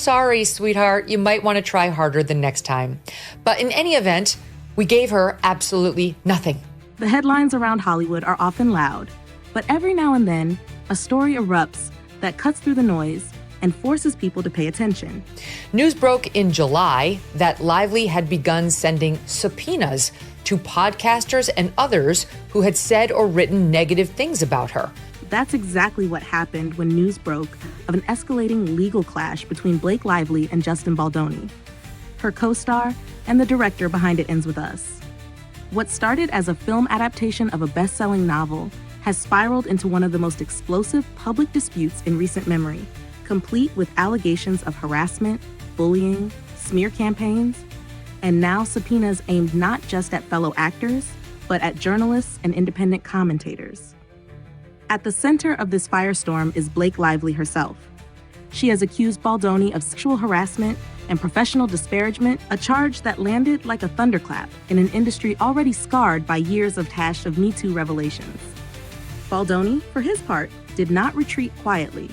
sorry, sweetheart. You might want to try harder the next time. But in any event, we gave her absolutely nothing. The headlines around Hollywood are often loud, but every now and then, a story erupts that cuts through the noise and forces people to pay attention. News broke in July that Lively had begun sending subpoenas to podcasters and others who had said or written negative things about her. That's exactly what happened when news broke of an escalating legal clash between Blake Lively and Justin Baldoni, her co-star and the director behind It Ends With Us. What started as a film adaptation of a best-selling novel has spiraled into one of the most explosive public disputes in recent memory, complete with allegations of harassment, bullying, smear campaigns, and now subpoenas aimed not just at fellow actors, but at journalists and independent commentators. At the center of this firestorm is Blake Lively herself. She has accused Baldoni of sexual harassment and professional disparagement, a charge that landed like a thunderclap in an industry already scarred by years of hash of Me Too revelations. Baldoni, for his part, did not retreat quietly.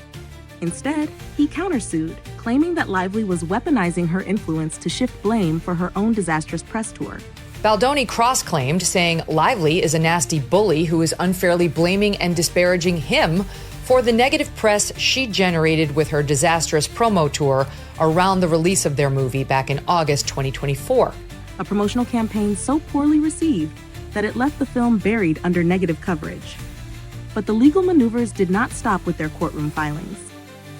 Instead, he countersued, claiming that Lively was weaponizing her influence to shift blame for her own disastrous press tour. Baldoni cross-claimed, saying Lively is a nasty bully who is unfairly blaming and disparaging him for the negative press she generated with her disastrous promo tour around the release of their movie back in August 2024. A promotional campaign so poorly received that it left the film buried under negative coverage. But the legal maneuvers did not stop with their courtroom filings.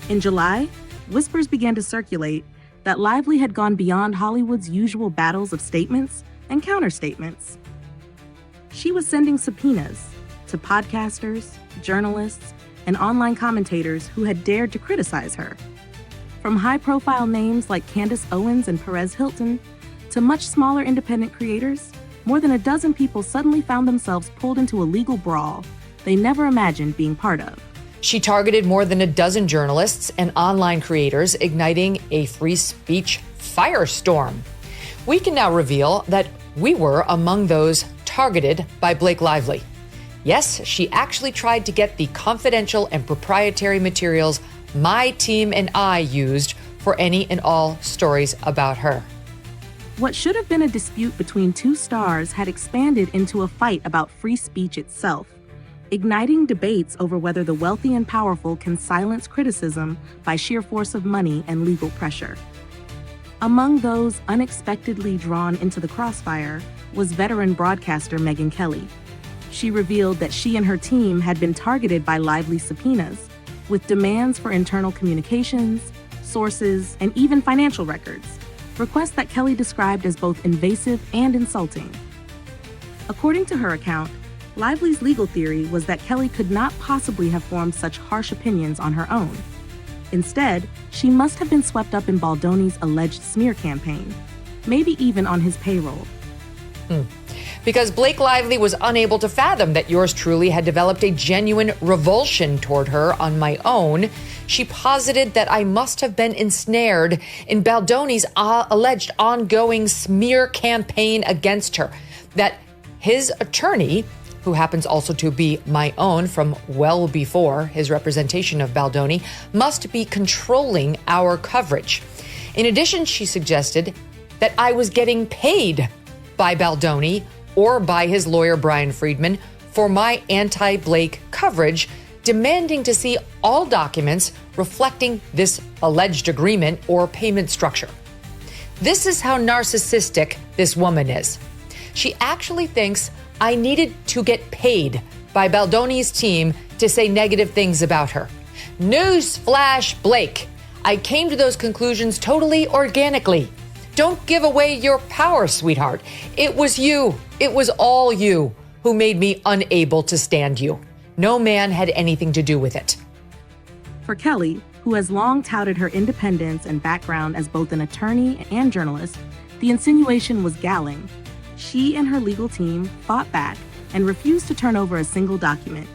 In July, whispers began to circulate that Lively had gone beyond Hollywood's usual battles of statements and counterstatements. She was sending subpoenas to podcasters, journalists, and online commentators who had dared to criticize her. From high-profile names like Candace Owens and Perez Hilton to much smaller independent creators, more than a dozen people suddenly found themselves pulled into a legal brawl they never imagined being part of. She targeted more than a dozen journalists and online creators, igniting a free speech firestorm. We can now reveal that we were among those targeted by Blake Lively. Yes, she actually tried to get the confidential and proprietary materials my team and I used for any and all stories about her. What should have been a dispute between two stars had expanded into a fight about free speech itself, igniting debates over whether the wealthy and powerful can silence criticism by sheer force of money and legal pressure. Among those unexpectedly drawn into the crossfire was veteran broadcaster Megyn Kelly. She revealed that she and her team had been targeted by Lively subpoenas, with demands for internal communications, sources, and even financial records, requests that Kelly described as both invasive and insulting. According to her account, Lively's legal theory was that Kelly could not possibly have formed such harsh opinions on her own. Instead, she must have been swept up in Baldoni's alleged smear campaign, maybe even on his payroll. Because Blake Lively was unable to fathom that yours truly had developed a genuine revulsion toward her on my own, she posited that I must have been ensnared in Baldoni's alleged ongoing smear campaign against her, that his attorney, who happens also to be my own from well before his representation of Baldoni, must be controlling our coverage. In addition, she suggested that I was getting paid by Baldoni or by his lawyer Brian Friedman for my anti-Blake coverage, demanding to see all documents reflecting this alleged agreement or payment structure. This is how narcissistic this woman is. She actually thinks I needed to get paid by Baldoni's team to say negative things about her. Newsflash, Blake. I came to those conclusions totally organically. Don't give away your power, sweetheart. It was you. It was all you who made me unable to stand you. No man had anything to do with it. For Kelly, who has long touted her independence and background as both an attorney and journalist, the insinuation was galling. She and her legal team fought back and refused to turn over a single document.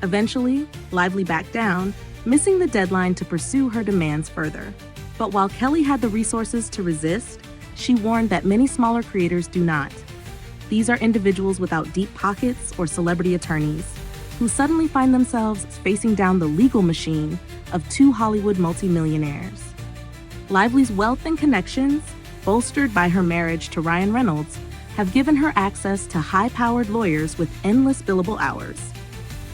Eventually, Lively backed down, missing the deadline to pursue her demands further. But while Kelly had the resources to resist, she warned that many smaller creators do not. These are individuals without deep pockets or celebrity attorneys, who suddenly find themselves facing down the legal machine of two Hollywood multimillionaires. Lively's wealth and connections, bolstered by her marriage to Ryan Reynolds, have given her access to high-powered lawyers with endless billable hours.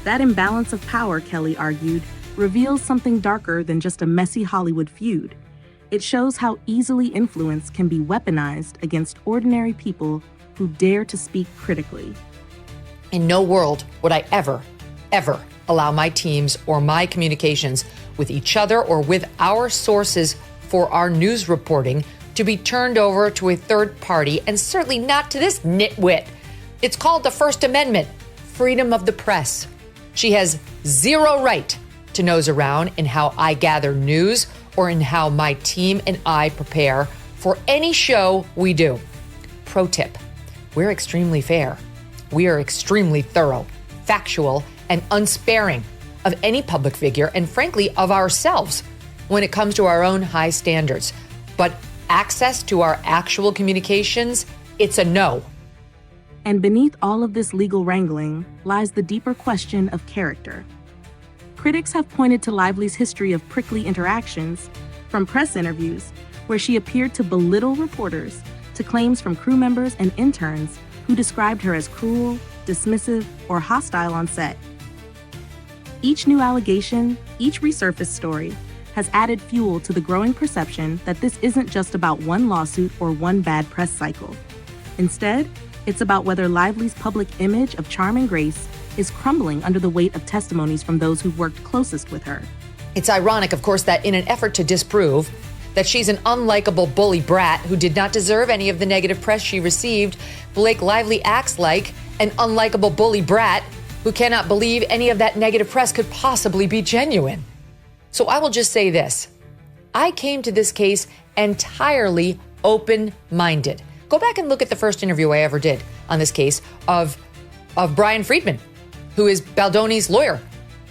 That imbalance of power, Kelly argued, reveals something darker than just a messy Hollywood feud. It shows how easily influence can be weaponized against ordinary people who dare to speak critically. In no world would I ever allow my teams or my communications with each other or with our sources for our news reporting to be turned over to a third party, and certainly not to this nitwit. It's called the First Amendment, freedom of the press. She has zero right to nose around in how I gather news or in how my team and I prepare for any show we do. Pro tip, we're extremely fair. We are extremely thorough, factual, and unsparing of any public figure, and frankly, of ourselves when it comes to our own high standards. But access to our actual communications, it's a no. And beneath all of this legal wrangling lies the deeper question of character. Critics have pointed to Lively's history of prickly interactions, from press interviews, where she appeared to belittle reporters, to claims from crew members and interns who described her as cruel, dismissive, or hostile on set. Each new allegation, each resurfaced story, has added fuel to the growing perception that this isn't just about one lawsuit or one bad press cycle. Instead, it's about whether Lively's public image of charm and grace is crumbling under the weight of testimonies from those who worked closest with her. It's ironic, of course, that in an effort to disprove that she's an unlikable bully brat who did not deserve any of the negative press she received, Blake Lively acts like an unlikable bully brat who cannot believe any of that negative press could possibly be genuine. So I will just say this. I came to this case entirely open-minded. Go back and look at the first interview I ever did on this case of Brian Friedman, who is Baldoni's lawyer.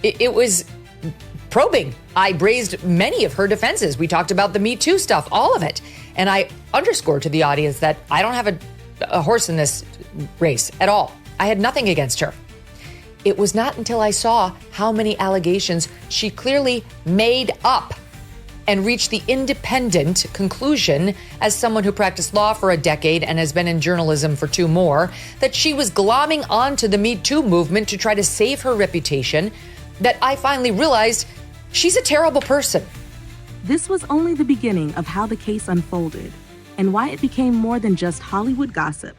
It was probing. I raised many of her defenses. We talked about the Me Too stuff, all of it. And I underscored to the audience that I don't have a horse in this race at all. I had nothing against her. It was not until I saw how many allegations she clearly made up and reached the independent conclusion, as someone who practiced law for a decade and has been in journalism for 2 more, that she was glomming onto the Me Too movement to try to save her reputation, that I finally realized she's a terrible person. This was only the beginning of how the case unfolded and why it became more than just Hollywood gossip.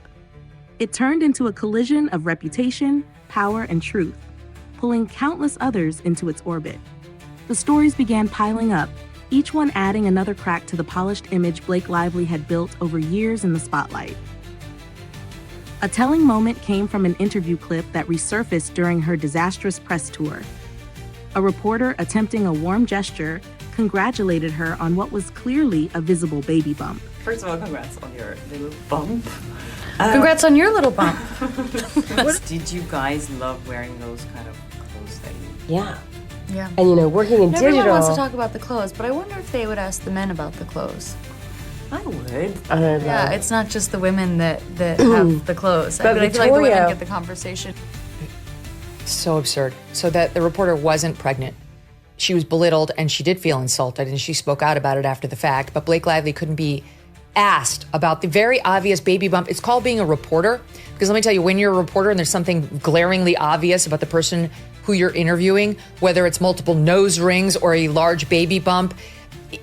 It turned into a collision of reputation, power, and truth, pulling countless others into its orbit. The stories began piling up, each one adding another crack to the polished image Blake Lively had built over years in the spotlight. A telling moment came from an interview clip that resurfaced during her disastrous press tour. A reporter attempting a warm gesture congratulated her on what was clearly a visible baby bump. First of all, congrats on your little bump. Congrats on your little bump. Did you guys love wearing those kind of clothes that you... Yeah. Yeah. And working in digital. Everyone wants to talk about the clothes, but I wonder if they would ask the men about the clothes. I would. I don't know. Yeah, it's not just the women that have the clothes. But I feel like the Victoria- women get the conversation. So absurd. So that the reporter wasn't pregnant. She was belittled and she did feel insulted and she spoke out about it after the fact. But Blake Lively couldn't be asked about the very obvious baby bump. It's called being a reporter. Because let me tell you, when you're a reporter and there's something glaringly obvious about the person who you're interviewing, whether it's multiple nose rings or a large baby bump,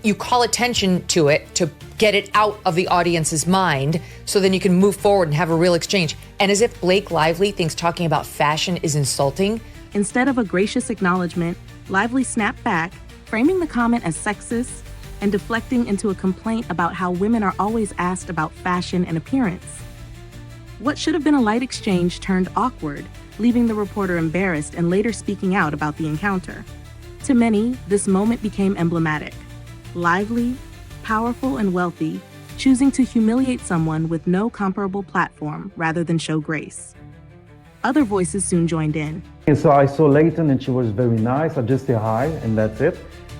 you call attention to it to get it out of the audience's mind so then you can move forward and have a real exchange. And as if Blake Lively thinks talking about fashion is insulting. Instead of a gracious acknowledgement, Lively snapped back, framing the comment as sexist and deflecting into a complaint about how women are always asked about fashion and appearance. What should have been a light exchange turned awkward, leaving the reporter embarrassed and later speaking out about the encounter. To many, this moment became emblematic. Lively, powerful, and wealthy, choosing to humiliate someone with no comparable platform rather than show grace. Other voices soon joined in. And so I saw Leighton and she was very nice. I just say hi and that's it.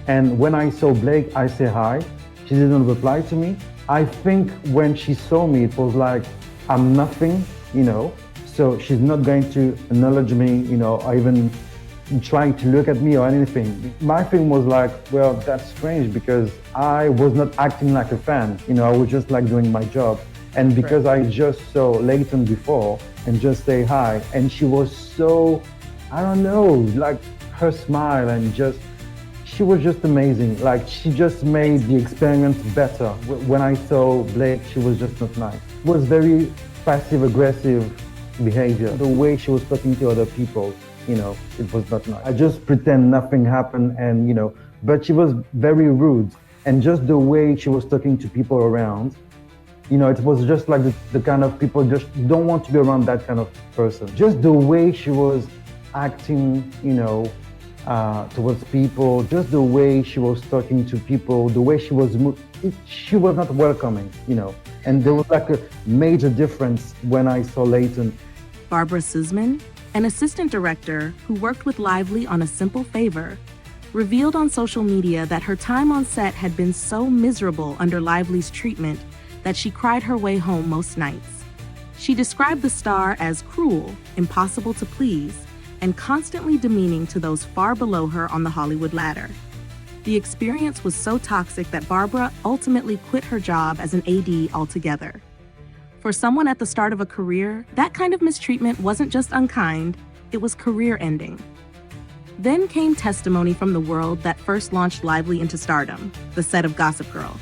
And when I saw Blake, I say hi. She didn't reply to me. I think when she saw me, it was like, I'm nothing, so she's not going to acknowledge me, or even, trying to look at me or anything. My thing was like, well, that's strange because I was not acting like a fan. You know, I was just like doing my job. And because I just saw Leighton before and just say hi, and she was so, I don't know, like her smile and just, she was just amazing. Like she just made the experience better. When I saw Blake, she was just not nice. It was very passive-aggressive behavior. The way she was talking to other people, you know, it was not nice. I just pretend nothing happened and, you know, but she was very rude. And just the way she was talking to people around, you know, it was just like the kind of people just don't want to be around that kind of person. Just the way she was acting, you know, towards people, just the way she was talking to people, the way she was she was not welcoming, you know. And there was like a major difference when I saw Leighton. Barbara Sussman, an assistant director who worked with Lively on a simple favor, revealed on social media that her time on set had been so miserable under Lively's treatment that she cried her way home most nights. She described the star as cruel, impossible to please, and constantly demeaning to those far below her on the Hollywood ladder. The experience was so toxic that Barbara ultimately quit her job as an AD altogether. For someone at the start of a career, that kind of mistreatment wasn't just unkind, it was career-ending. Then came testimony from the world that first launched Lively into stardom, the set of Gossip Girl.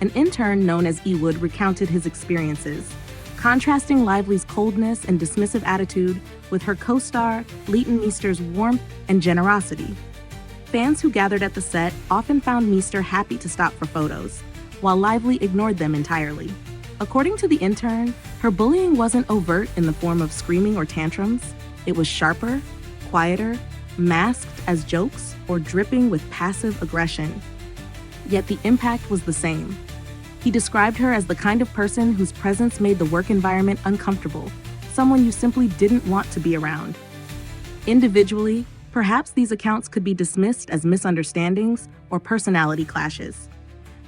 An intern known as Ewood recounted his experiences, contrasting Lively's coldness and dismissive attitude with her co-star Leighton Meester's warmth and generosity. Fans who gathered at the set often found Meester happy to stop for photos, while Lively ignored them entirely. According to the intern, her bullying wasn't overt in the form of screaming or tantrums. It was sharper, quieter, masked as jokes, or dripping with passive aggression. Yet the impact was the same. He described her as the kind of person whose presence made the work environment uncomfortable, someone you simply didn't want to be around. Individually, perhaps these accounts could be dismissed as misunderstandings or personality clashes.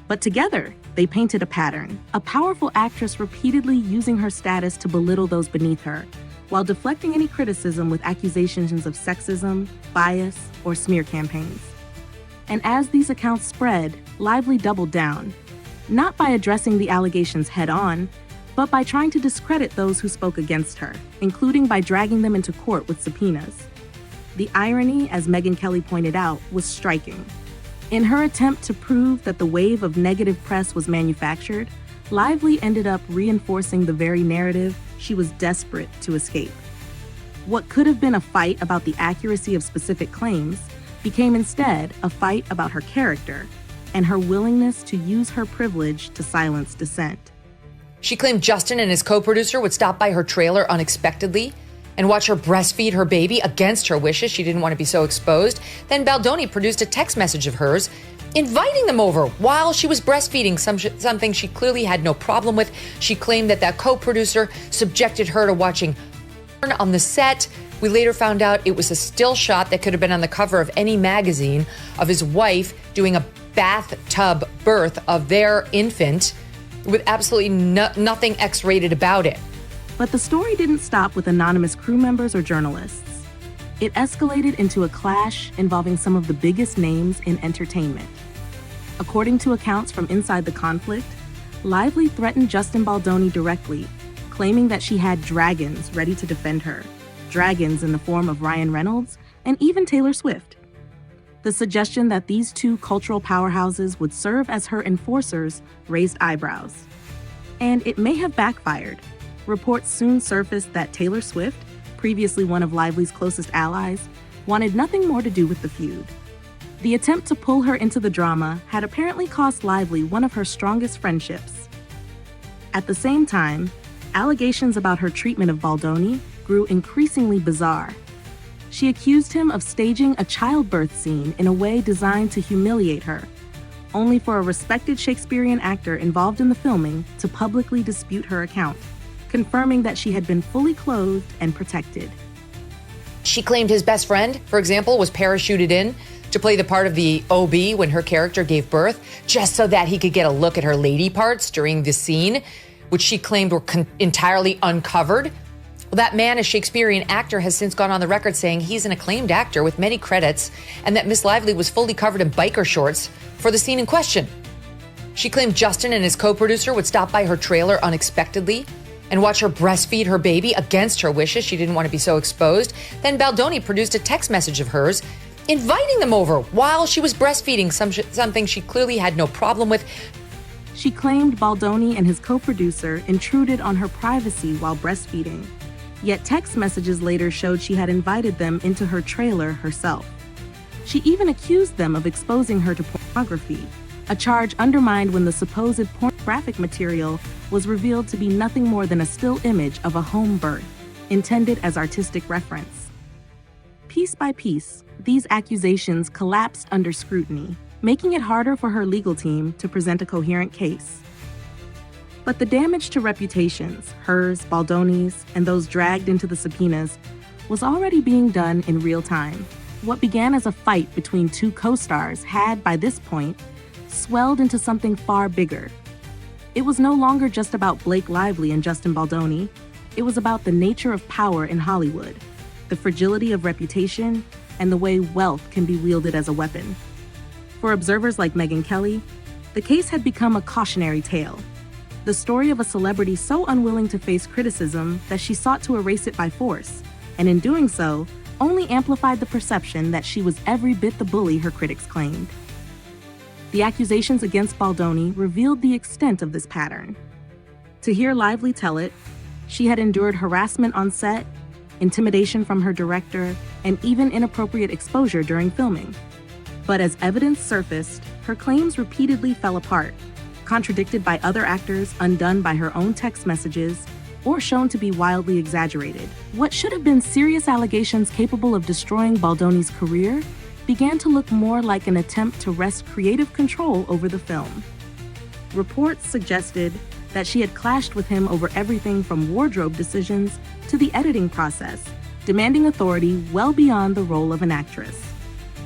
But together, they painted a pattern, a powerful actress repeatedly using her status to belittle those beneath her, while deflecting any criticism with accusations of sexism, bias, or smear campaigns. And as these accounts spread, Lively doubled down, not by addressing the allegations head-on, but by trying to discredit those who spoke against her, including by dragging them into court with subpoenas. The irony, as Megyn Kelly pointed out, was striking. In her attempt to prove that the wave of negative press was manufactured, Lively ended up reinforcing the very narrative she was desperate to escape. What could have been a fight about the accuracy of specific claims became instead a fight about her character and her willingness to use her privilege to silence dissent. She claimed Justin and his co-producer would stop by her trailer unexpectedly and watch her breastfeed her baby against her wishes. She didn't want to be so exposed. Then Baldoni produced a text message of hers inviting them over while she was breastfeeding, something she clearly had no problem with. She claimed that co-producer subjected her to watching porn on the set. We later found out it was a still shot that could have been on the cover of any magazine of his wife doing a bathtub birth of their infant with absolutely nothing X-rated about it. But the story didn't stop with anonymous crew members or journalists. It escalated into a clash involving some of the biggest names in entertainment. According to accounts from inside the conflict, Lively threatened Justin Baldoni directly, claiming that she had dragons ready to defend her, dragons in the form of Ryan Reynolds and even Taylor Swift. The suggestion that these two cultural powerhouses would serve as her enforcers raised eyebrows. And it may have backfired. Reports soon surfaced that Taylor Swift, previously one of Lively's closest allies, wanted nothing more to do with the feud. The attempt to pull her into the drama had apparently cost Lively one of her strongest friendships. At the same time, allegations about her treatment of Baldoni grew increasingly bizarre. She accused him of staging a childbirth scene in a way designed to humiliate her, only for a respected Shakespearean actor involved in the filming to publicly dispute her account, confirming that she had been fully clothed and protected. She claimed his best friend, for example, was parachuted in to play the part of the OB when her character gave birth, just so that he could get a look at her lady parts during the scene, which she claimed were entirely uncovered. Well, that man, a Shakespearean actor, has since gone on the record saying he's an acclaimed actor with many credits and that Miss Lively was fully covered in biker shorts for the scene in question. She claimed Justin and his co-producer would stop by her trailer unexpectedly and watch her breastfeed her baby against her wishes. She didn't want to be so exposed. Then Baldoni produced a text message of hers inviting them over while she was breastfeeding, something she clearly had no problem with. She claimed Baldoni and his co-producer intruded on her privacy while breastfeeding. Yet text messages later showed she had invited them into her trailer herself. She even accused them of exposing her to pornography, a charge undermined when the supposed pornographic material was revealed to be nothing more than a still image of a home birth, intended as artistic reference. Piece by piece, these accusations collapsed under scrutiny, making it harder for her legal team to present a coherent case. But the damage to reputations, hers, Baldoni's, and those dragged into the subpoenas, was already being done in real time. What began as a fight between two co-stars had, by this point, swelled into something far bigger. It was no longer just about Blake Lively and Justin Baldoni. It was about the nature of power in Hollywood, the fragility of reputation, and the way wealth can be wielded as a weapon. For observers like Megyn Kelly, the case had become a cautionary tale. The story of a celebrity so unwilling to face criticism that she sought to erase it by force, and in doing so, only amplified the perception that she was every bit the bully her critics claimed. The accusations against Baldoni revealed the extent of this pattern. To hear Lively tell it, she had endured harassment on set, intimidation from her director, and even inappropriate exposure during filming. But as evidence surfaced, her claims repeatedly fell apart, contradicted by other actors, undone by her own text messages, or shown to be wildly exaggerated. What should have been serious allegations capable of destroying Baldoni's career began to look more like an attempt to wrest creative control over the film. Reports suggested that she had clashed with him over everything from wardrobe decisions to the editing process, demanding authority well beyond the role of an actress.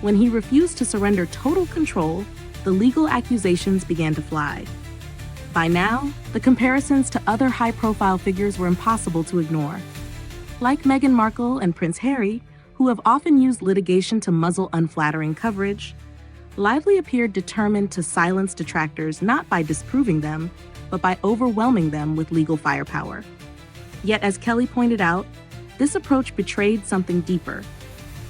When he refused to surrender total control, the legal accusations began to fly. By now, the comparisons to other high-profile figures were impossible to ignore. Like Meghan Markle and Prince Harry, who have often used litigation to muzzle unflattering coverage, Lively appeared determined to silence detractors not by disproving them, but by overwhelming them with legal firepower. Yet, as Kelly pointed out, this approach betrayed something deeper,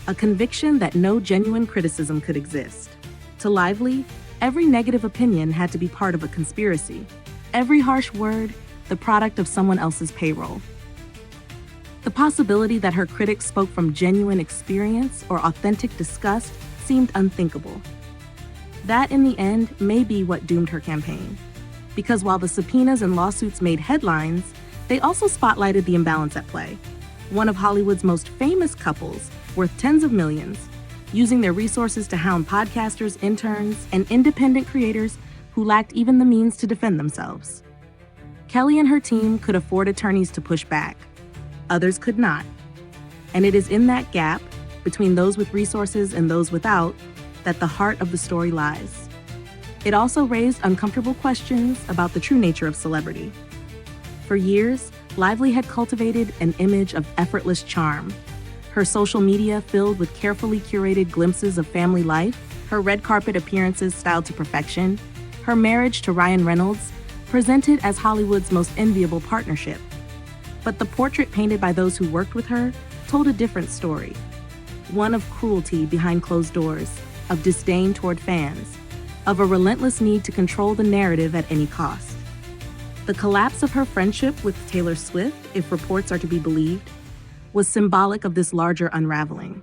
a conviction that no genuine criticism could exist. To Lively, every negative opinion had to be part of a conspiracy, every harsh word the product of someone else's payroll. The possibility that her critics spoke from genuine experience or authentic disgust seemed unthinkable. That, in the end, may be what doomed her campaign. Because while the subpoenas and lawsuits made headlines, they also spotlighted the imbalance at play. One of Hollywood's most famous couples, worth tens of millions, using their resources to hound podcasters, interns, and independent creators who lacked even the means to defend themselves. Kelly and her team could afford attorneys to push back. Others could not. And it is in that gap, between those with resources and those without, that the heart of the story lies. It also raised uncomfortable questions about the true nature of celebrity. For years, Lively had cultivated an image of effortless charm. Her social media filled with carefully curated glimpses of family life, her red carpet appearances styled to perfection, her marriage to Ryan Reynolds presented as Hollywood's most enviable partnership. But the portrait painted by those who worked with her told a different story. One of cruelty behind closed doors, of disdain toward fans, of a relentless need to control the narrative at any cost. The collapse of her friendship with Taylor Swift, if reports are to be believed, was symbolic of this larger unraveling.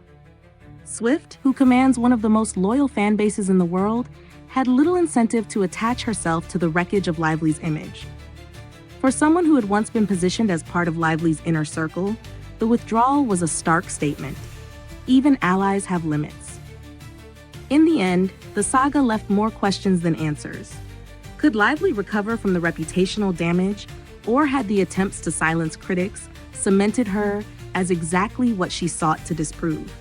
Swift, who commands one of the most loyal fan bases in the world, had little incentive to attach herself to the wreckage of Lively's image. For someone who had once been positioned as part of Lively's inner circle, the withdrawal was a stark statement. Even allies have limits. In the end, the saga left more questions than answers. Could Lively recover from the reputational damage, or had the attempts to silence critics cemented her as exactly what she sought to disprove?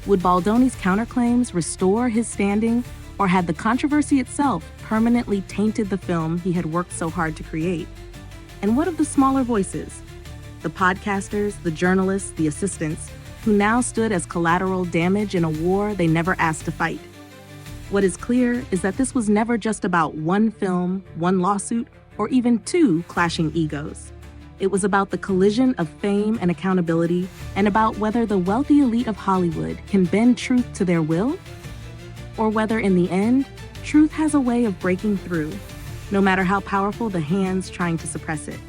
Would Baldoni's counterclaims restore his standing, or had the controversy itself permanently tainted the film he had worked so hard to create? And what of the smaller voices? the podcasters, the journalists, the assistants, who now stood as collateral damage in a war they never asked to fight. What is clear is that this was never just about one film, one lawsuit, or even two clashing egos. It was about the collision of fame and accountability, and about whether the wealthy elite of Hollywood can bend truth to their will, or whether in the end, truth has a way of breaking through, no matter how powerful the hands trying to suppress it.